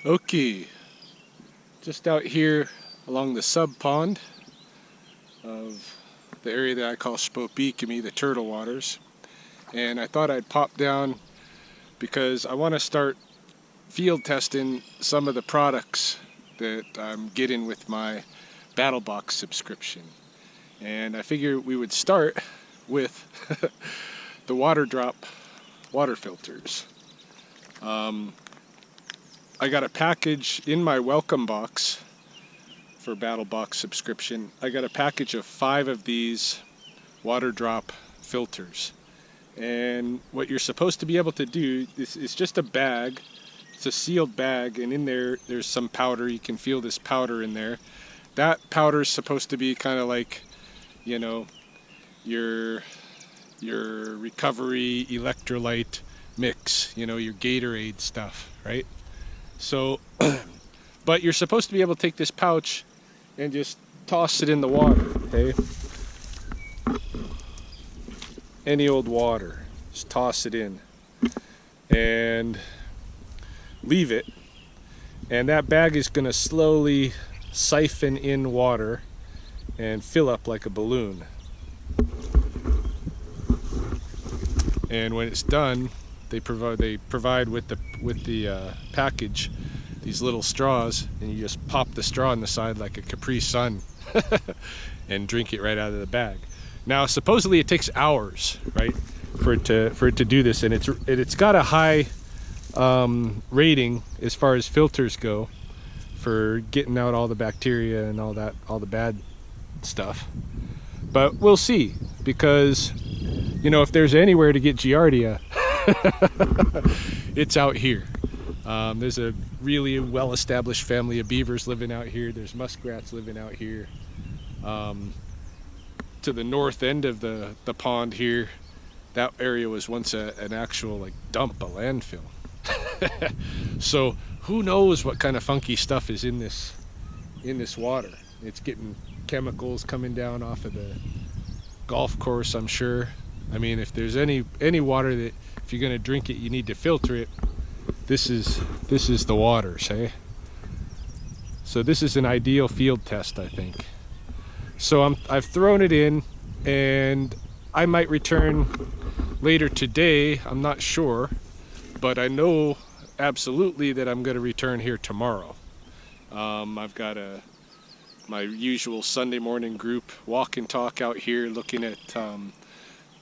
Okay, just out here along the sub pond of the area that I call Spopikimi, the turtle waters, and I thought I'd pop down because I want to start field testing some of the products that I'm getting with my Battlebox subscription. And I figured we would start with the Waterdrop water filters. I got a package in my welcome box for Battlebox subscription. I got a package of 5 of these Waterdrop filters. And what you're supposed to be able to do is just a bag. It's a sealed bag, and in there's some powder. You can feel this powder in there. That powder is supposed to be kind of like, you know, your recovery electrolyte mix, you know, your Gatorade stuff, right? So, but you're supposed to be able to take this pouch and just toss it in the water, okay? Any old water, just toss it in and leave it, and that bag is going to slowly siphon in water and fill up like a balloon. And when it's done, they provide with the package these little straws, and you just pop the straw on the side like a Capri Sun and drink it right out of the bag. Now supposedly it takes hours, right, for it to do this, and it's got a high rating as far as filters go for getting out all the bacteria and all the bad stuff. But we'll see, because you know, if there's anywhere to get Giardia, it's out here. There's a really well-established family of beavers living out here. There's muskrats living out here. To the north end of the pond here, that area was once an actual like dump, a landfill. So who knows what kind of funky stuff is in this water. It's getting chemicals coming down off of the golf course, I'm sure. I mean, if there's any water that, if you're going to drink it, you need to filter it, this is the waters, hey? So this is an ideal field test, I think. So I've thrown it in, and I might return later today. I'm not sure, but I know absolutely that I'm going to return here tomorrow. I've got my usual Sunday morning group walk and talk out here, looking at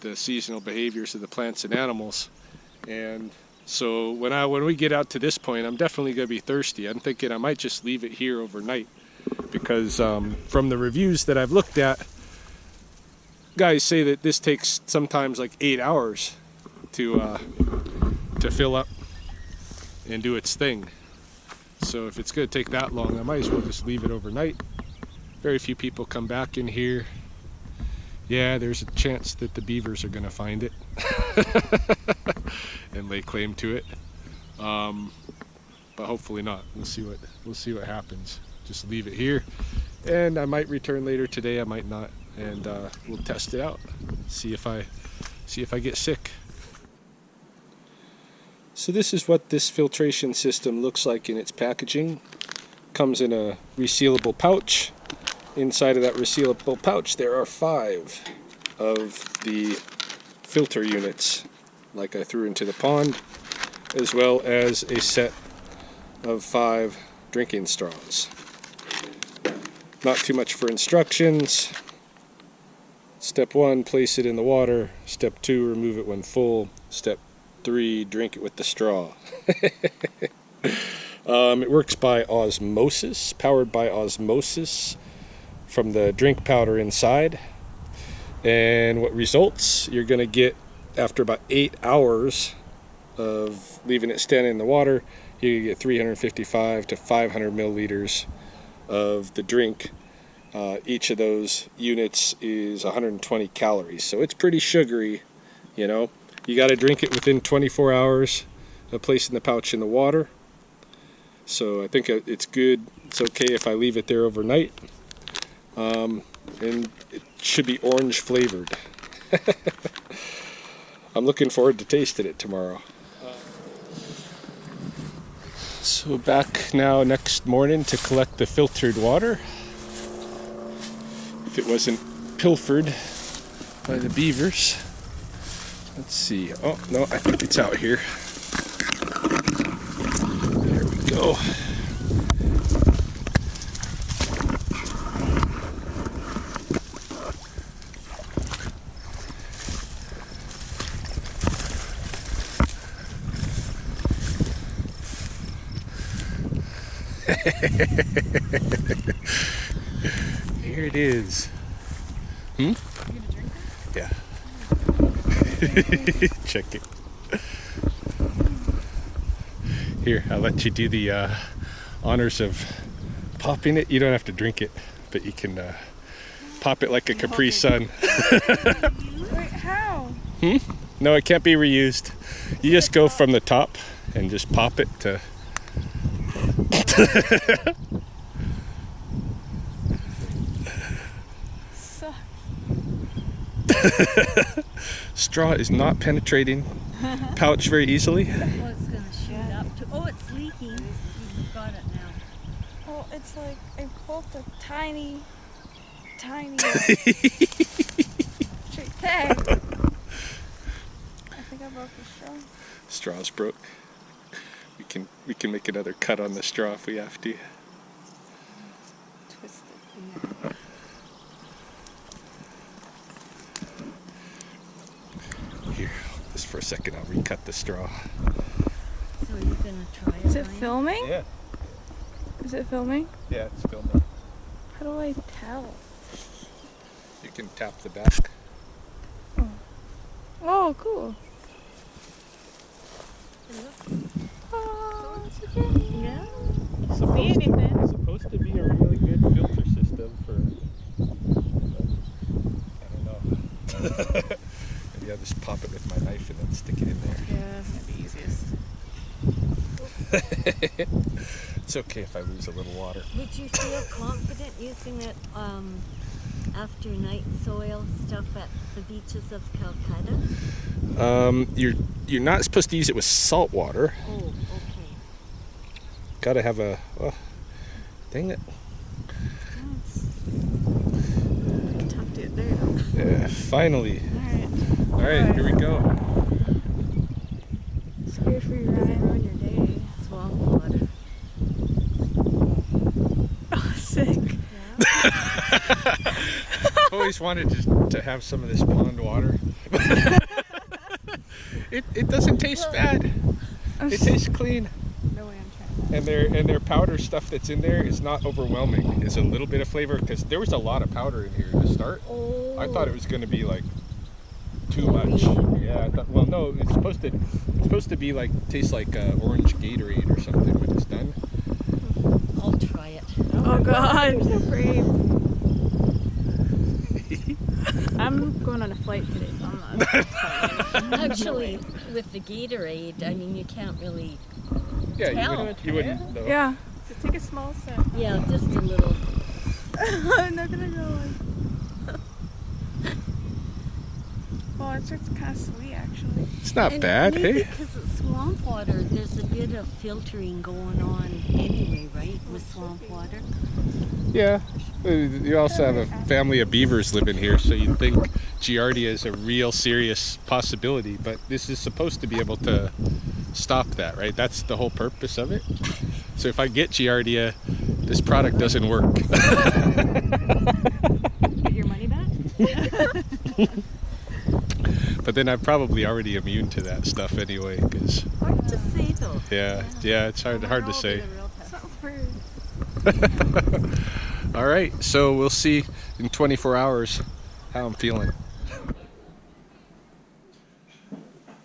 the seasonal behaviors of the plants and animals. And so when we get out to this point, I'm definitely going to be thirsty. I'm thinking I might just leave it here overnight, because from the reviews that I've looked at, guys say that this takes sometimes like 8 hours to fill up and do its thing. So if it's going to take that long, I might as well just leave it overnight. Very few people come back in here. Yeah, there's a chance that the beavers are going to find it and lay claim to it, but hopefully not. We'll see what happens. Just leave it here, and I might return later today. I might not, and we'll test it out. See if I get sick. So this is what this filtration system looks like in its packaging. Comes in a resealable pouch. Inside of that resealable pouch there are 5 of the filter units, like I threw into the pond, as well as a set of 5 drinking straws. Not too much for instructions. Step 1, place it in the water. Step 2, remove it when full. Step 3, drink it with the straw. It works by osmosis, powered by osmosis from the drink powder inside. And what results, you're going to get, after about 8 hours of leaving it standing in the water, you get 355 to 500 milliliters of the drink. Each of those units is 120 calories, so it's pretty sugary, you know. You got to drink it within 24 hours of placing the pouch in the water. So I think it's good. It's okay if I leave it there overnight. And it should be orange flavored. I'm looking forward to tasting it tomorrow. So back now next morning to collect the filtered water. If it wasn't pilfered by the beavers. Let's see. Oh, no, I think it's out here. There we go. Here it is. Hmm? Yeah. Check it. Here, I'll let you do the honors of popping it. You don't have to drink it, but you can pop it like a Capri Sun. Wait, how? Hmm? No, it can't be reused. You just go from the top and just pop it to... Straw is not penetrating pouch very easily. Oh, it's gonna shoot up to. Oh, it's leaking. You've got it now. Well, it's like I pulled the tiny straight tag. I think I broke the straw. Straw's broke. We can make another cut on the straw if we have to. Twist it. Here, just for a second, I'll recut the straw. So you're gonna try it? Is it Ryan? filming? Yeah. Is it filming? Yeah, it's filming. How do I tell? You can tap the back. Oh, cool. Oh, it's a journey. Yeah. See anything? It's supposed to be a really good filter system for... I don't know. Maybe I'll just pop it with my knife and then stick it in there. Yeah, that's gonna be easiest. It's okay if I lose a little water. Would you feel confident using it after night soil stuff at the beaches of Calcutta? You're not supposed to use it with salt water. Oh, okay. Gotta have a... Oh, dang it. Tucked it there. Yeah, finally. Alright. Alright, here we go. Scared for you, Ryan. Ruin your day. Swamp water. Oh, sick. Always wanted to have some of this pond water. It doesn't taste bad. It tastes clean. No way I'm trying. And their powder stuff that's in there is not overwhelming. It's a little bit of flavor because there was a lot of powder in here to start. Oh. I thought it was going to be like too much. Yeah, I thought. Well, no, it's supposed to be like taste like orange Gatorade or something when it's done. I'll try it. Oh God, you're so brave. I'm going on a flight today, so I'm not. Actually, with the Gatorade, I mean, you can't really. Yeah, Tell. you wouldn't know. Yeah. So take a small sip. Yeah, just a little. I'm not gonna go on. Oh, it's kind of sweet actually. It's not And bad, maybe hey? because it's swamp water, there's a bit of filtering going on anyway, right? With swamp water. Yeah. You also have a family of beavers living here, so you'd think Giardia is a real serious possibility, but this is supposed to be able to stop that, right? That's the whole purpose of it. So if I get Giardia, this product doesn't work. Get your money back? But then I'm probably already immune to that stuff anyway, because Hard to say though. yeah, it's hard to say. Sounds weird. All right, so we'll see in 24 hours how I'm feeling.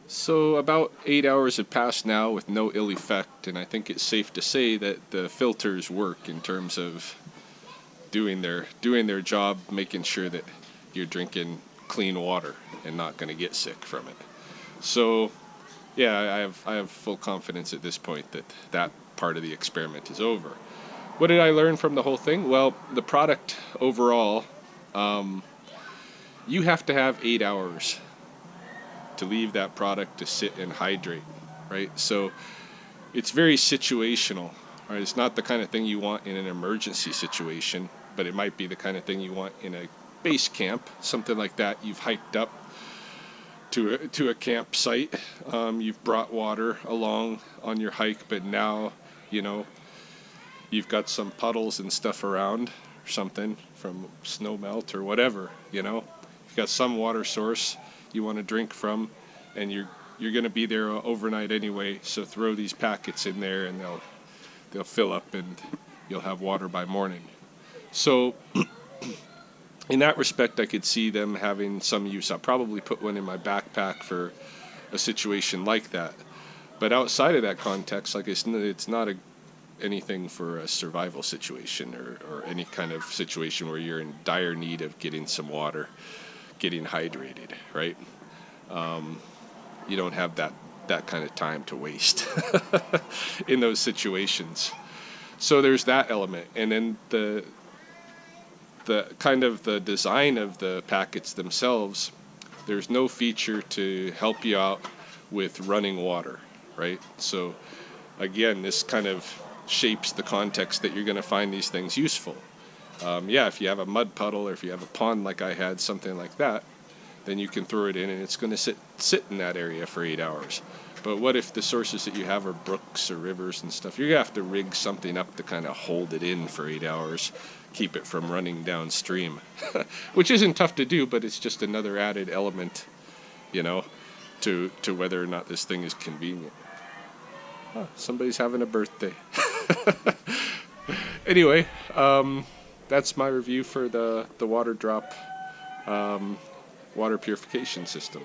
So about 8 hours have passed now with no ill effect, and I think it's safe to say that the filters work in terms of doing their job, making sure that you're drinking clean water and not going to get sick from it. So yeah, I have full confidence at this point that part of the experiment is over. What did I learn from the whole thing? Well, the product overall, you have to have 8 hours to leave that product to sit and hydrate, right? So it's very situational. Right? It's not the kind of thing you want in an emergency situation, but it might be the kind of thing you want in a base camp, something like that. You've hiked up to a campsite. You've brought water along on your hike, but now, you know, you've got some puddles and stuff around or something from snow melt or whatever, you know. You've got some water source you want to drink from, and you're going to be there overnight anyway, so throw these packets in there and they'll fill up and you'll have water by morning. So in that respect, I could see them having some use. I'll probably put one in my backpack for a situation like that. But outside of that context, like it's not anything for a survival situation or any kind of situation where you're in dire need of getting some water, getting hydrated, right? You don't have that kind of time to waste in those situations. So there's that element. And then the kind of the design of the packets themselves, there's no feature to help you out with running water, right? So again, this kind of shapes the context that you're going to find these things useful. Yeah, if you have a mud puddle or if you have a pond like I had, something like that, then you can throw it in and it's going to sit in that area for 8 hours. But what if the sources that you have are brooks or rivers and stuff? You're going to have to rig something up to kind of hold it in for 8 hours, keep it from running downstream, which isn't tough to do, but it's just another added element, you know, to whether or not this thing is convenient. Oh, somebody's having a birthday. Anyway, that's my review for the Waterdrop water purification system.